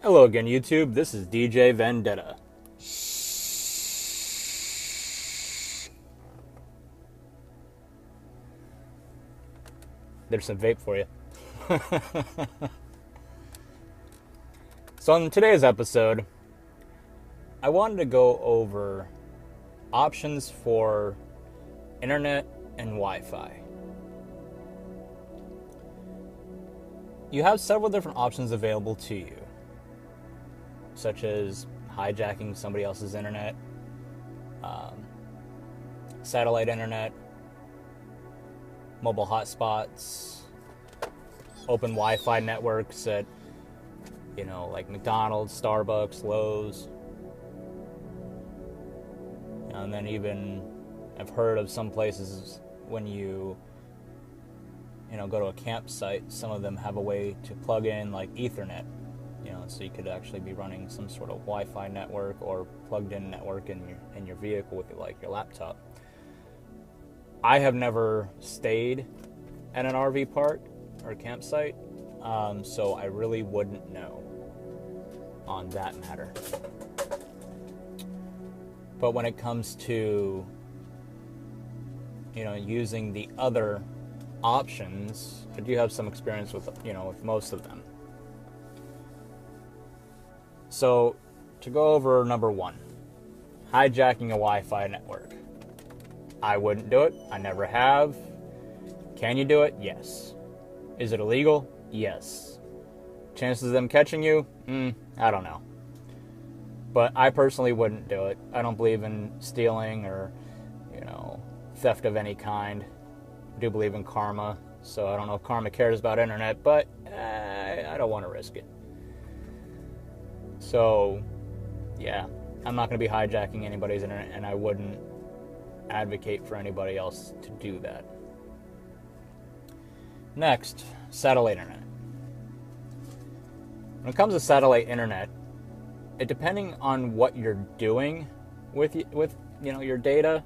Hello again, YouTube. This is DJ Vendetta. There's some vape for you. So in today's episode, I wanted to go over options for internet and Wi-Fi. You have several different options available to you, such as hijacking somebody else's internet, satellite internet, mobile hotspots, open Wi-Fi networks at, like McDonald's, Starbucks, Lowe's. And then even I've heard of some places when you go to a campsite, some of them have a way to plug in like Ethernet, so you could actually be running some sort of Wi-Fi network or plugged in network in your vehicle with your laptop. I have never stayed at an RV park or campsite, so I really wouldn't know on that matter. But when it comes to using the other options, I do have some experience with with most of them. So to go over number one, hijacking a Wi-Fi network. I wouldn't do it. I never have. Can you do it? Yes. Is it illegal? Yes. Chances of them catching you? I don't know. But I personally wouldn't do it. I don't believe in stealing or, theft of any kind. I do believe in karma. So I don't know if karma cares about internet, but I don't want to risk it. So, yeah, I'm not going to be hijacking anybody's internet, and I wouldn't advocate for anybody else to do that. Next, satellite internet. When it comes to satellite internet, depending on what you're doing with your data,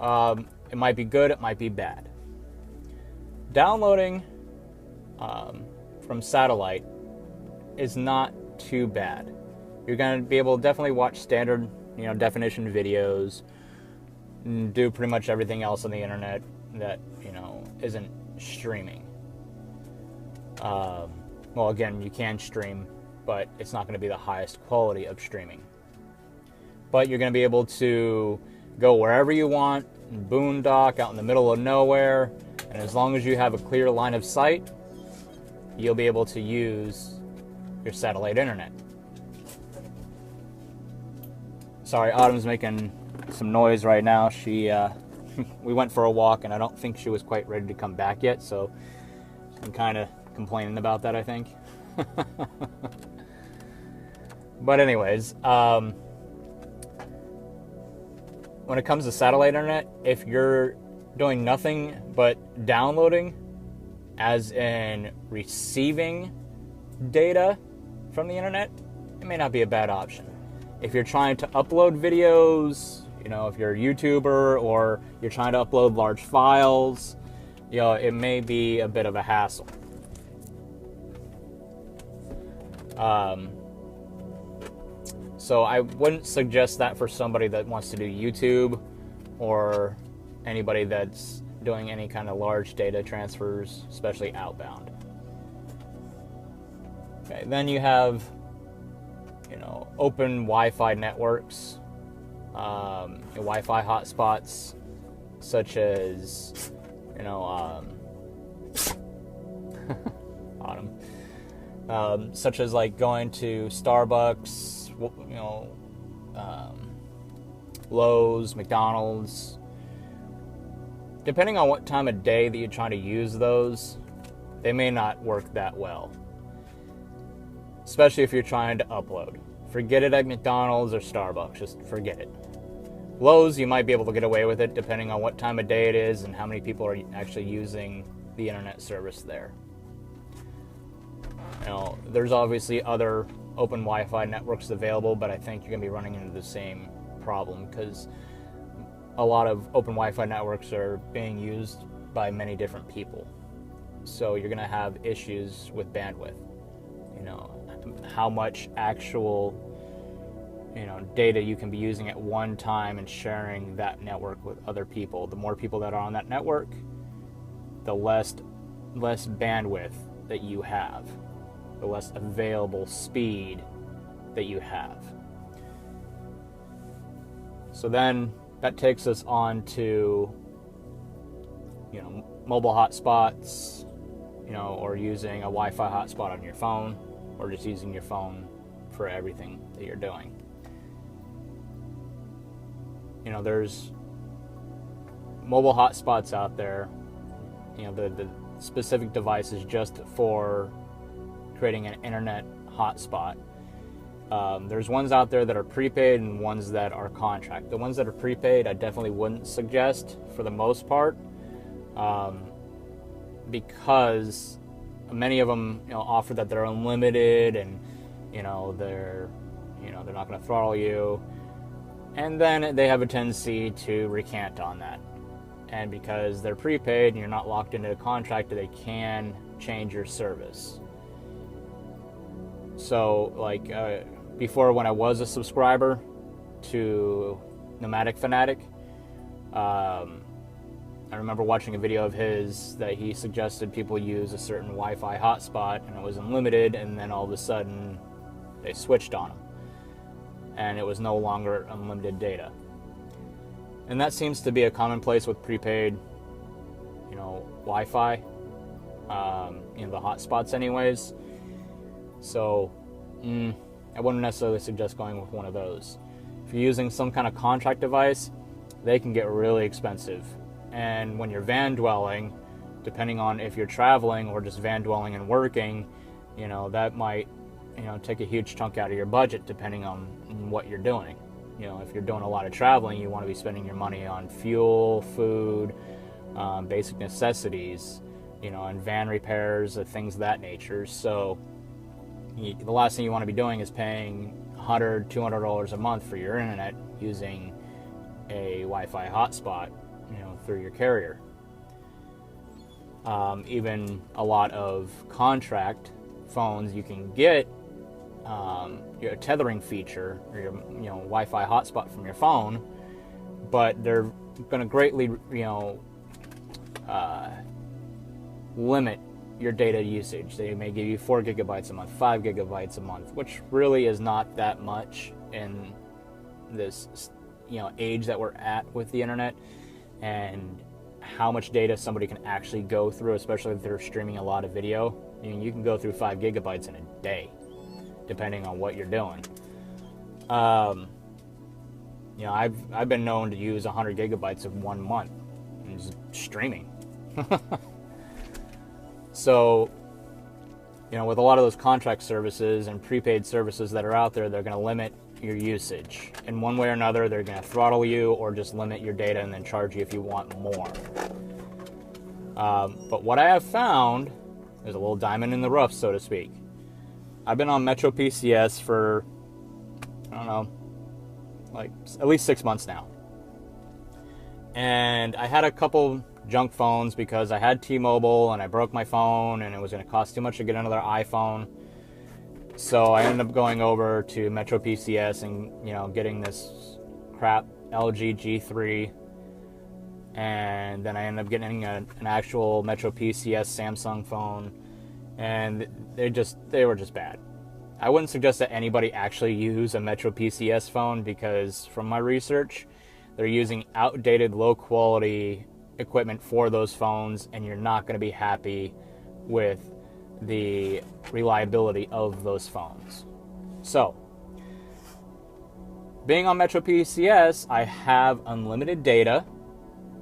it might be good, it might be bad. Downloading from satellite is not too bad. You're going to be able to definitely watch standard, definition videos, and do pretty much everything else on the internet that, isn't streaming. Well, again, you can stream, but it's not going to be the highest quality of streaming. But you're going to be able to go wherever you want, boondock, out in the middle of nowhere, and as long as you have a clear line of sight, you'll be able to use your satellite internet. Sorry, Autumn's making some noise right now. She, we went for a walk, and I don't think she was quite ready to come back yet, so I'm kind of complaining about that, I think. But anyways, when it comes to satellite internet, if you're doing nothing but downloading, as in receiving data from the internet, it may not be a bad option. If you're trying to upload videos, if you're a YouTuber or you're trying to upload large files, it may be a bit of a hassle. So I wouldn't suggest that for somebody that wants to do YouTube or anybody that's doing any kind of large data transfers, especially outbound. Okay, then you have, open Wi-Fi networks, Wi-Fi hotspots, such as, Autumn, such as like going to Starbucks, Lowe's, McDonald's. Depending on what time of day that you're trying to use those, they may not work that well. Especially if you're trying to upload. Forget it at McDonald's or Starbucks. Just forget it. Lowe's, you might be able to get away with it depending on what time of day it is and how many people are actually using the internet service there. There's obviously other open Wi-Fi networks available, but I think you're going to be running into the same problem because a lot of open Wi-Fi networks are being used by many different people. So you're going to have issues with bandwidth. how much actual data you can be using at one time and sharing that network with other people. The more people that are on that network, the less bandwidth that you have, the less available speed that you have. So then that takes us on to mobile hotspots, or using a Wi-Fi hotspot on your phone, or just using your phone for everything that you're doing. There's mobile hotspots out there, the specific devices just for creating an internet hotspot. There's ones out there that are prepaid and ones that are contract. The ones that are prepaid, I definitely wouldn't suggest for the most part, because many of them offer that they're unlimited, and they're not going to throttle you, and then they have a tendency to recant on that. And because they're prepaid and you're not locked into a contract, they can change your service. So before, when I was a subscriber to Nomadic Fanatic, I remember watching a video of his that he suggested people use a certain Wi-Fi hotspot, and it was unlimited, and then all of a sudden they switched on him, and it was no longer unlimited data. And that seems to be a commonplace with prepaid, Wi-Fi, the hotspots anyways. So, I wouldn't necessarily suggest going with one of those. If you're using some kind of contract device, they can get really expensive. And when you're van dwelling, depending on if you're traveling or just van dwelling and working, that might, take a huge chunk out of your budget depending on what you're doing. If you're doing a lot of traveling, you want to be spending your money on fuel, food, basic necessities, and van repairs, things of that nature. So the last thing you want to be doing is paying $100, $200 a month for your internet using a Wi-Fi hotspot, through your carrier. Even a lot of contract phones, you can get your tethering feature or your Wi-Fi hotspot from your phone, but they're going to greatly limit your data usage. They may give you 4 gigabytes a month, 5 gigabytes a month, which really is not that much in this age that we're at with the internet, and how much data somebody can actually go through, especially if they're streaming a lot of video. You can go through 5 gigabytes in a day, depending on what you're doing. I've been known to use 100 gigabytes in 1 month and just streaming. So, with a lot of those contract services and prepaid services that are out there, they're going to limit your usage. In one way or another, they're going to throttle you or just limit your data and then charge you if you want more. But what I have found is a little diamond in the rough, so to speak. I've been on Metro PCS for, at least 6 months now. And I had a couple junk phones because I had T-Mobile and I broke my phone and it was going to cost too much to get another iPhone. So I ended up going over to Metro PCS and, getting this crap LG G3. And then I ended up getting an actual Metro PCS Samsung phone. And they were just bad. I wouldn't suggest that anybody actually use a Metro PCS phone because from my research, they're using outdated, low-quality equipment for those phones, and you're not going to be happy with the reliability of those phones. So, being on Metro PCS, I have unlimited data,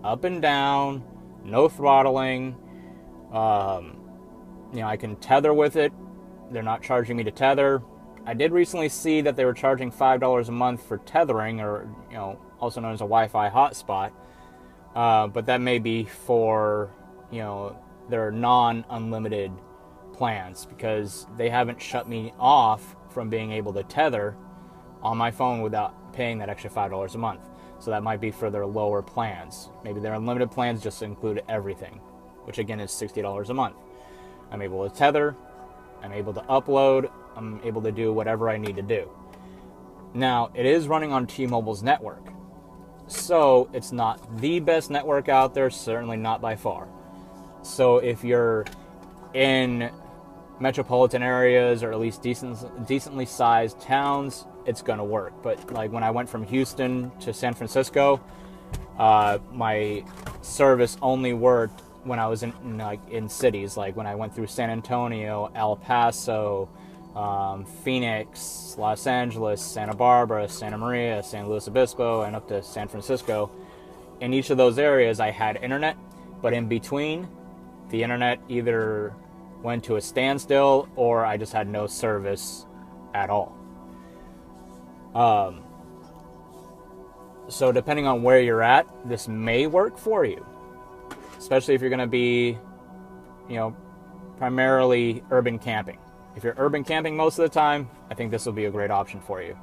up and down, no throttling. I can tether with it. They're not charging me to tether. I did recently see that they were charging $5 a month for tethering, or also known as a Wi-Fi hotspot. But that may be for their non-unlimited plans, because they haven't shut me off from being able to tether on my phone without paying that extra $5 a month. So that might be for their lower plans. Maybe their unlimited plans just include everything, which again is $60 a month. I'm able to tether, I'm able to upload I'm able to do whatever I need to do. Now, it is running on T-Mobile's network, so it's not the best network out there, certainly not by far. So if you're in metropolitan areas, or at least decently sized towns, it's going to work. But like when I went from Houston to San Francisco, my service only worked when I was in cities, like when I went through San Antonio, El Paso, Phoenix, Los Angeles, Santa Barbara, Santa Maria, San Luis Obispo, and up to San Francisco. In each of those areas, I had internet, but in between, the internet either went to a standstill or I just had no service at all. So depending on where you're at, this may work for you, especially if you're going to be, primarily urban camping. If you're urban camping most of the time, I think this will be a great option for you.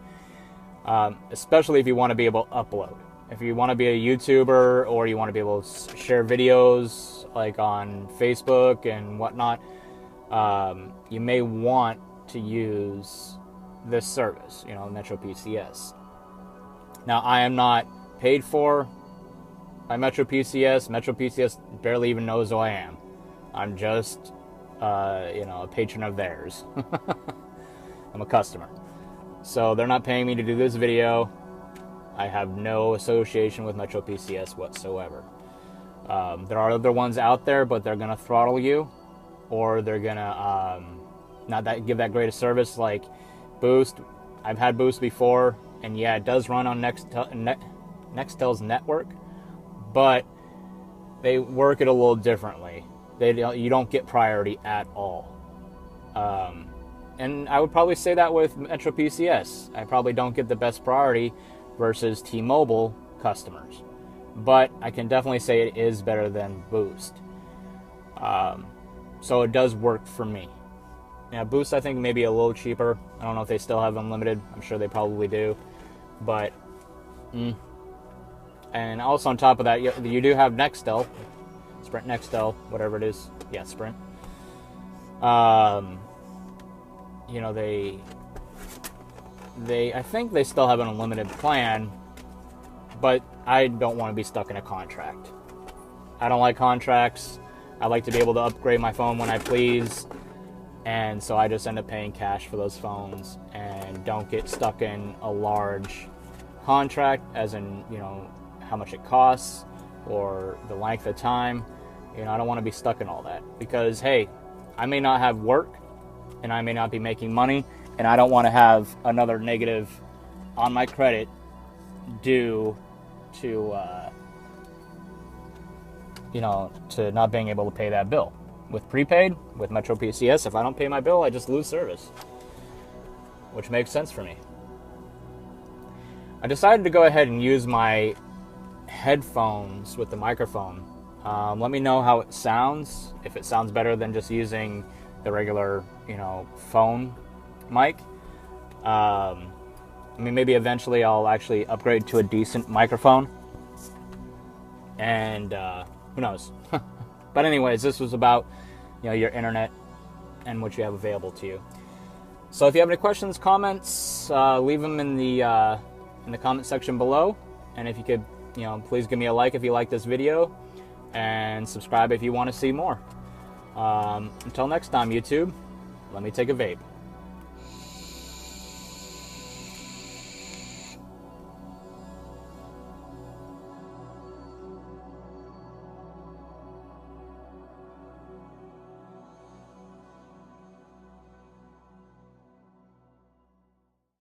Especially if you want to be able to upload. If you want to be a YouTuber, or you want to be able to share videos like on Facebook and whatnot, you may want to use this service, MetroPCS. Now, I am not paid for by MetroPCS. MetroPCS barely even knows who I am. I'm just, a patron of theirs. I'm a customer. So they're not paying me to do this video. I have no association with MetroPCS whatsoever. There are other ones out there, but they're going to throttle you, or they're going to not give that great a service, like Boost. I've had Boost before, and yeah, it does run on Nextel's network, but they work it a little differently. You don't get priority at all. And I would probably say that with MetroPCS. I probably don't get the best priority versus T-Mobile customers. But I can definitely say it is better than Boost. So it does work for me. Now, Boost, I think, may be a little cheaper. I don't know if they still have unlimited. I'm sure they probably do. But, and also on top of that, you do have Nextel. Sprint Nextel, whatever it is. Yeah, Sprint. I think they still have an unlimited plan, but I don't want to be stuck in a contract. I don't like contracts. I like to be able to upgrade my phone when I please, and so I just end up paying cash for those phones and don't get stuck in a large contract, as in, how much it costs or the length of time. I don't want to be stuck in all that, because, hey, I may not have work and I may not be making money, and I don't want to have another negative on my credit due to, to not being able to pay that bill. With prepaid, with MetroPCS, if I don't pay my bill, I just lose service, which makes sense for me. I decided to go ahead and use my headphones with the microphone. Let me know how it sounds, if it sounds better than just using the regular, phone mic. Maybe eventually I'll actually upgrade to a decent microphone. And who knows? But anyways, this was about, your internet and what you have available to you. So if you have any questions, comments, leave them in the comment section below. And if you could, please give me a like if you like this video, and subscribe if you want to see more. Until next time, YouTube, let me take a vape.